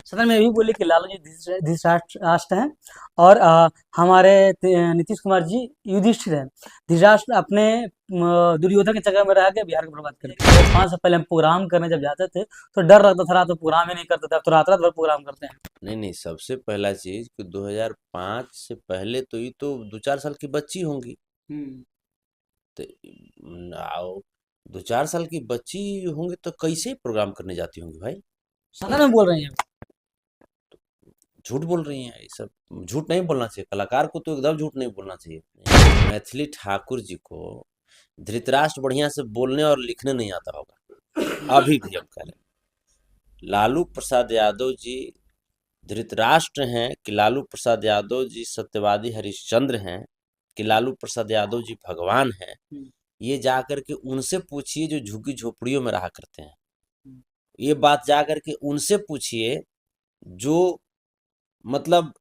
सदन में ये भी बोले कि लालू जी धृतराष्ट्र हैं और हमारे नीतीश कुमार जी युधिष्ठिर हैं। धृतराष्ट्र अपने दुर्योधन की जगह में रह के बिहार को बर्बाद कर दिया। 5 साल पहले हम प्रोग्राम करने जब जाते थे तो डर लगता था, रात में प्रोग्राम ही नहीं करते थे। अब तो रात रात भर प्रोग्राम करते हैं। नहीं नहीं, सबसे पहला चीज कि 2005 से पहले तो ये तो 2-4 साल की बच्ची होंगी। हम्म। तो आओ, 2-4 साल की बच्ची होंगी तो कैसे प्रोग्राम करने जाती होंगी भाई? सदन में बोल रही हैं। झूठ बोल रही हैं ये सब। झूठ नहीं बोलना चाहिए, कलाकार को तो एकदम झूठ नहीं बोलना चाहिए। मैथिली ठाकुर जी को धृतराष्ट्र बढ़िया से बोलने और लिखने नहीं आता होगा, अभी भी हम कह रहे हैं। लालू प्रसाद यादव जी धृतराष्ट्र हैं कि लालू प्रसाद यादव जी सत्यवादी हरिश्चंद्र हैं कि लालू प्रसाद यादव जी भगवान हैं, ये जा करके उनसे पूछिए जो झुग्गी झोपड़ियों में रहा करते हैं। ये बात जा करके उनसे पूछिए जो मतलब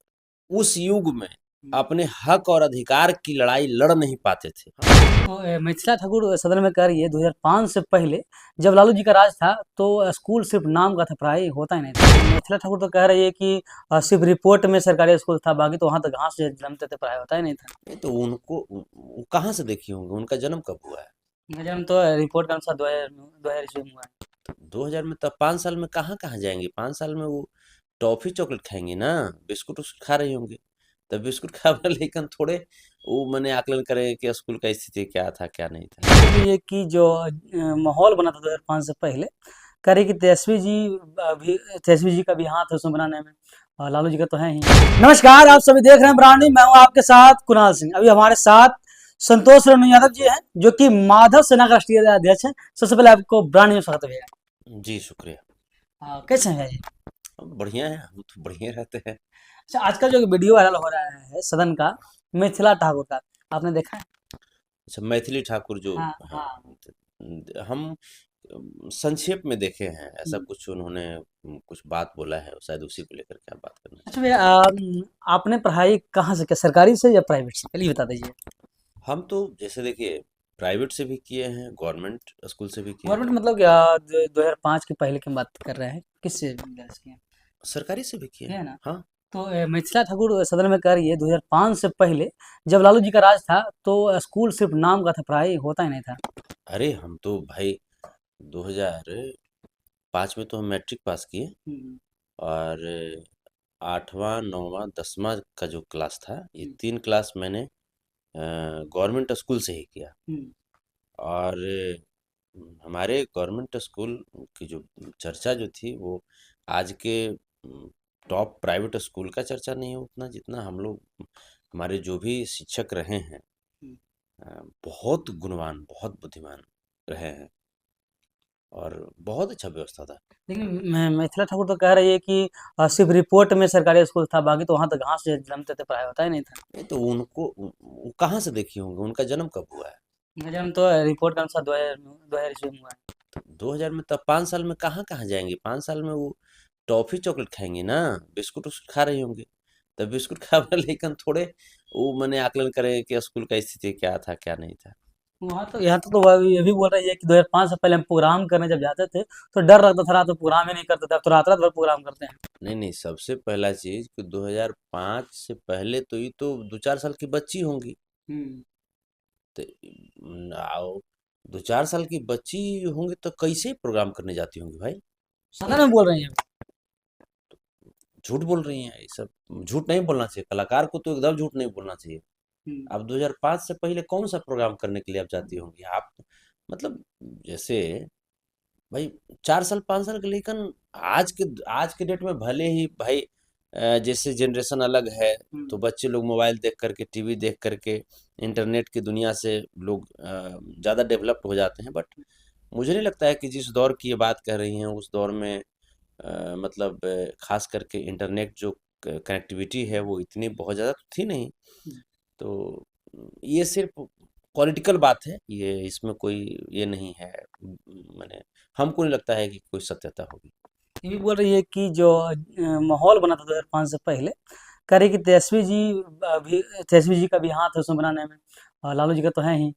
उस युग में अपने हक और अधिकार की लड़ाई लड़ नहीं पाते थे। तो मिथिला ठाकुर सदन में कह रही है 2005 से पहले जब लालू जी का राज था तो स्कूल सिर्फ नाम का था, पढ़ाई होता ही नहीं था। मिथिला ठाकुर तो कह रही है कि सिर्फ रिपोर्ट में सरकारी स्कूल था, बाकी तो वहाँ तो घास से जन्मते थे, पढ़ाई होता ही नहीं था। ये तो उनको वो कहाँ से देखी होंगे, उनका जन्म कब हुआ है? इनका जन्म तो रिपोर्ट के अनुसार 2000 ईस्वी में हुआ है। 2000 में? तब 5 साल में कहाँ कहाँ जाएंगे? 5 साल में वो टॉफी चॉकलेट खाएंगे ना, बिस्कुट उस्कुट खा रही होंगे। तब बिस्कुट खा लेकिन थोड़े वो मैंने आकलन करे कि स्कूल का स्थिति क्या था क्या नहीं था। तो ये कि जो माहौल बना था 2005 से पहले, कह रही कि तेजस्वी जी का भी हाथ है उसमें बनाने में, और लालू जी का तो है ही। नमस्कार, आप सभी देख रहे हैं ब्रांडी, मैं हूं आपके साथ कुणाल सिंह। अभी हमारे साथ संतोष रेणु यादव जी हैं जो कि माधव सेना का राष्ट्रीय अध्यक्ष हैं। सबसे पहले आपको ब्रांडी में स्वागत है भैया। जी शुक्रिया। कैसे हैं भैया जी? अब बढ़िया है, हम तो बढ़िया रहते हैं। अच्छा, आजकल जो वीडियो वायरल हो रहा है सदन का, मिथिला ठाकुर का, आपने देखा है? अच्छा, मैथिली ठाकुर जो, हाँ हाँ, हाँ। हम संक्षेप में देखे हैं, ऐसा हम्म। कुछ उन्होंने कुछ बात बोला है, शायद उसी को लेकर के आप बात करना अच्छा चाहते भैया, आपने पढ़ाई कहाँ से किया, सरकारी से या प्राइवेट से, पहले ये बता दीजिए। हैं। हम तो जैसे देखिए, प्राइवेट से भी किए हैं, गवर्नमेंट स्कूल से भी किए गवर्नमेंट हैं, मतलब क्या, 2005 के पहले की बात कर रहे हैं, किस गैस की सरकारी से भी किए है हैं। ना? हाँ। तो मिथिला ठाकुर सदन में कह रही है 2005 से पहले जब लालू जी का राज था तो स्कूल सिर्फ नाम का था, पढ़ाई होता ही नहीं था। अरे हम तो भाई 2005 में तो हम मैट्रिक पास किए, हम्म। और 8वां 9वां 10वां का जो क्लास था, ये हम्म। 3 क्लास मैंने गवर्नमेंट स्कूल से ही किया। हम्म। और हमारे गवर्नमेंट स्कूल की जो चर्चा जो थी वो आज के टॉप प्राइवेट स्कूल का चर्चा नहीं है उतना, जितना हम लोग, हमारे जो भी शिक्षक रहे हैं, हम्म। बहुत गुणवान, बहुत बुद्धिमान रहे हैं, और बहुत अच्छा व्यवस्था था। लेकिन मिथिला ठाकुर तो कह रही है कि सिर्फ रिपोर्ट में सरकारी स्कूल था, बाकी तो वहाँ तो घास से जन्मते थे, पढ़ाई होता ही नहीं था। ये तो उनको वो कहाँ से देखी होंगे, उनका जन्म कब हुआ है? इनका जन्म तो रिपोर्ट के अनुसार 2000 ईस्वी में हुआ है। 2000 में? तब 5 साल में कहाँ कहाँ जाएंगे? 5 साल में वो टॉफी चॉकलेट खाएंगे ना, बिस्कुट उस्कुट खा रही होंगे। तब बिस्कुट खा लेकिन थोड़े वो मैंने आकलन करे कि स्कूल का स्थिति क्या था क्या नहीं था। वहाँ तो यहाँ तो वह ये भी बोल रही है कि 2005 से पहले हम प्रोग्राम करने जब जाते थे तो डर लगता था, रात में प्रोग्राम ही नहीं करते थे। अब तो रात रात भर प्रोग्राम करते हैं। नहीं नहीं, सबसे पहला चीज कि 2005 से पहले तो ये तो 2-4 साल की बच्ची होंगी। हम्म। तो आओ, 2-4 साल की बच्ची होंगी तो कैसे प्रोग्राम करने जाती होंगी भाई? सदन में बोल रही है। झूठ बोल रही हैं ये सब। झूठ नहीं बोलना चाहिए, कलाकार को तो एकदम झूठ नहीं बोलना चाहिए। हम्म। आप 2005 से पहले कौन सा प्रोग्राम करने के लिए आप जाती होंगी आप? मतलब जैसे भाई, 4 साल 5 साल के, लेकिन आज के डेट में भले ही भाई जैसे जनरेशन अलग है, तो हम्म। बच्चे लोग मोबाइल देख करके, टीवी देख करके, इंटरनेट की दुनिया से लोग ज़्यादा डेवलप्ड हो जाते हैं, बट मुझे नहीं लगता है कि जिस दौर की ये बात कह रही हैं उस दौर में मतलब खास करके इंटरनेट जो कनेक्टिविटी है वो इतनी बहुत ज़्यादा तो थी नहीं। तो ये सिर्फ पॉलिटिकल बात है, ये इसमें कोई ये नहीं है, मैंने, हमको नहीं लगता है कि कोई सत्यता होगी। ये भी बोल रही है कि जो माहौल बना था 2005 से पहले, कह रही कि तेजस्वी जी का भी हाथ है उसमें बनाने में, और लालू जी का तो है ही।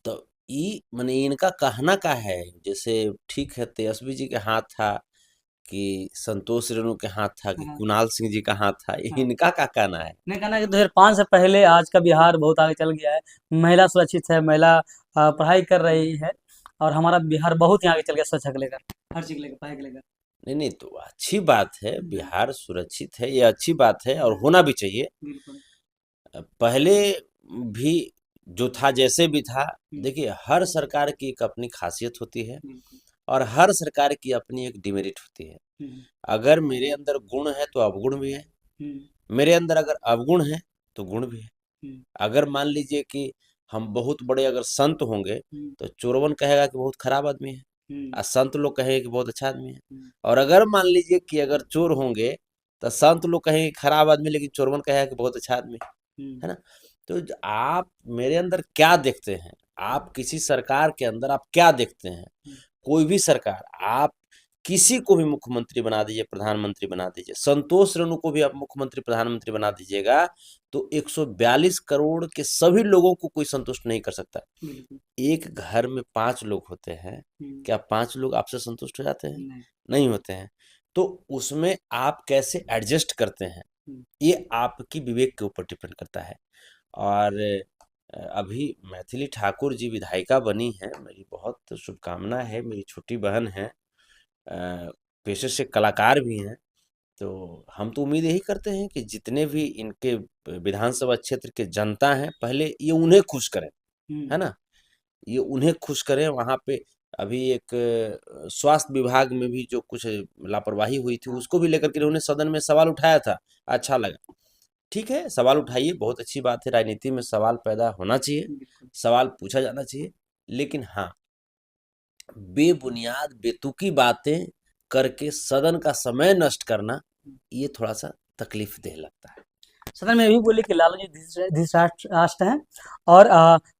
तो ये मैंने इनका कहना का है, जैसे ठीक है तेजस्वी जी के हाथ था कि संतोष रेणु के हाथ था कि हाँ। कुणाल सिंह जी का हाथ था, हाँ। इनका क्या कहना है? नहीं, कहना है कि 2005 से पहले आज का बिहार बहुत आगे चल गया है। महिला सुरक्षित है, महिला पढ़ाई कर रही है और हमारा बिहार बहुत ही आगे चल गया स्वच्छता को लेकर, हर चीज को लेकर, पढ़ाई को लेकर। नहीं नहीं, तो अच्छी बात है, बिहार सुरक्षित है, ये अच्छी बात है और होना भी चाहिए। बिल्कुल। पहले भी जो था जैसे भी था, हम्म। देखिए हर सरकार की एक अपनी खासियत होती है बिल्कुल। और हर सरकार की अपनी एक डिमेरिट होती है। हम्म। अगर मेरे अंदर गुण है तो अवगुण भी है, हम्म। मेरे अंदर अगर अवगुण है तो गुण भी है। हम्म। अगर मान लीजिए कि हम बहुत बड़े अगर संत होंगे हम्म। तो चोरवन कहेगा कि बहुत खराब आदमी है हम्म। और संत लोग कहेंगे कि बहुत अच्छा आदमी है। हम्म। और अगर मान लीजिए कि अगर चोर होंगे तो संत लोग कहेंगे खराब आदमी, लेकिन चोरवन कहेगा कि बहुत अच्छा आदमी है ना। तो आप मेरे अंदर क्या देखते हैं, आप किसी सरकार के अंदर आप क्या देखते हैं? कोई भी सरकार, आप किसी को भी मुख्यमंत्री बना दीजिए, प्रधानमंत्री बना दीजिए, संतोष रेणु को भी आप मुख्यमंत्री प्रधानमंत्री बना दीजिएगा तो 142 करोड़ के सभी लोगों को कोई संतुष्ट नहीं कर सकता। बिल्कुल। एक घर में 5 लोग होते हैं, क्या 5 लोग आपसे संतुष्ट हो जाते हैं? नहीं। नहीं होते हैं। तो उसमें आप कैसे एडजस्ट करते हैं, ये आपकी विवेक के ऊपर डिपेंड करता है। और अभी मैथिली ठाकुर जी विधायिका बनी हैं, मेरी बहुत शुभकामना है, मेरी छोटी बहन है, पेशे से कलाकार भी हैं। तो हम तो उम्मीद यही करते हैं कि जितने भी इनके विधानसभा क्षेत्र के जनता हैं, पहले ये उन्हें खुश करें, है ना? ये उन्हें खुश करें। वहाँ पे अभी एक स्वास्थ्य विभाग में भी जो कुछ लापरवाही हुई थी, उसको भी लेकर के उन्होंने सदन में सवाल उठाया था, अच्छा लगा। ठीक है, सवाल उठाइए, बहुत अच्छी बात है, राजनीति में सवाल पैदा होना चाहिए, सवाल पूछा जाना चाहिए। लेकिन हाँ, बेबुनियाद बेतुकी बातें करके सदन का समय नष्ट करना, ये थोड़ा-सा तकलीफ़देह लगता है। सदन में ये भी बोले कि लालू जी धृतराष्ट्र हैं और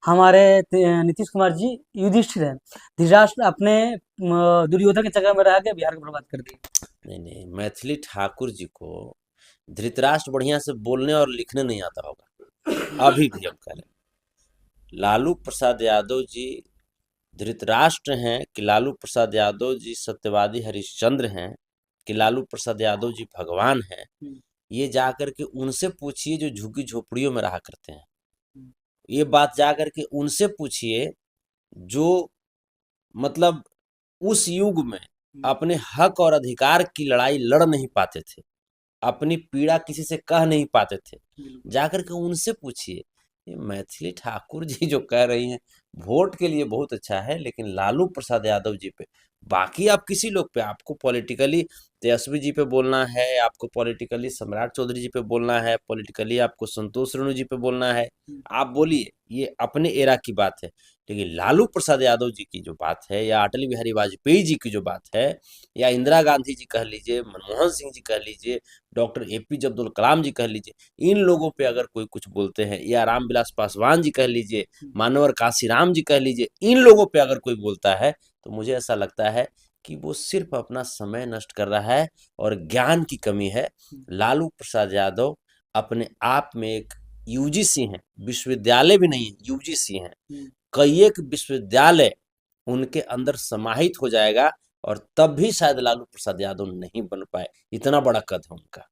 हमारे नीतीश कुमार जी युधिष्ठिर हैं। धृतराष्ट्र अपने दुर्योधन के चक्कर में रह के बिहार को बर्बाद कर दिए। नहीं, नहीं, मैथिली ठाकुर जी को धृतराष्ट्र बढ़िया से बोलने और लिखने नहीं आता होगा, अभी भी हम कह रहे हैं। लालू प्रसाद यादव जी धृतराष्ट्र हैं कि लालू प्रसाद यादव जी सत्यवादी हरिश्चंद्र हैं कि लालू प्रसाद यादव जी भगवान हैं, ये जाकर के उनसे पूछिए जो झुग्गी झोपड़ियों में रहा करते हैं। ये बात जाकर के उनसे पूछिए जो मतलब उस युग में अपने हक और अधिकार की लड़ाई लड़ नहीं पाते थे, अपनी पीड़ा किसी से कह नहीं पाते थे, जाकर के उनसे पूछिए। ये मैथिली ठाकुर जी जो कह रही हैं, वोट के लिए बहुत अच्छा है, लेकिन लालू प्रसाद यादव जी पे, बाकी आप किसी लोग पे, आपको पॉलिटिकली तेजस्वी जी पे बोलना है, आपको पॉलिटिकली सम्राट चौधरी जी पे बोलना है, पॉलिटिकली आपको संतोष रेणु जी पे बोलना है, आप बोलिए, ये अपने एरा की बात है। लेकिन लालू प्रसाद यादव जी की जो बात है, या अटल बिहारी वाजपेयी जी की जो बात है, या इंदिरा गांधी जी कह लीजिए, मनमोहन सिंह जी कह लीजिए, डॉक्टर एपीजे अब्दुल कलाम जी कह लीजिए, इन लोगों पे अगर कोई कुछ बोलते हैं, या रामविलास पासवान जी कह लीजिए, मानवर काशीराम जी कह लीजिए, इन लोगों पे अगर कोई बोलता है तो मुझे ऐसा लगता है कि वो सिर्फ अपना समय नष्ट कर रहा है और ज्ञान की कमी है। लालू प्रसाद यादव अपने आप में एक यूजीसी हैं, विश्वविद्यालय भी नहीं है, यूजीसी हैं। कई एक विश्वविद्यालय उनके अंदर समाहित हो जाएगा और तब भी शायद लालू प्रसाद यादव नहीं बन पाए, इतना बड़ा कद है उनका।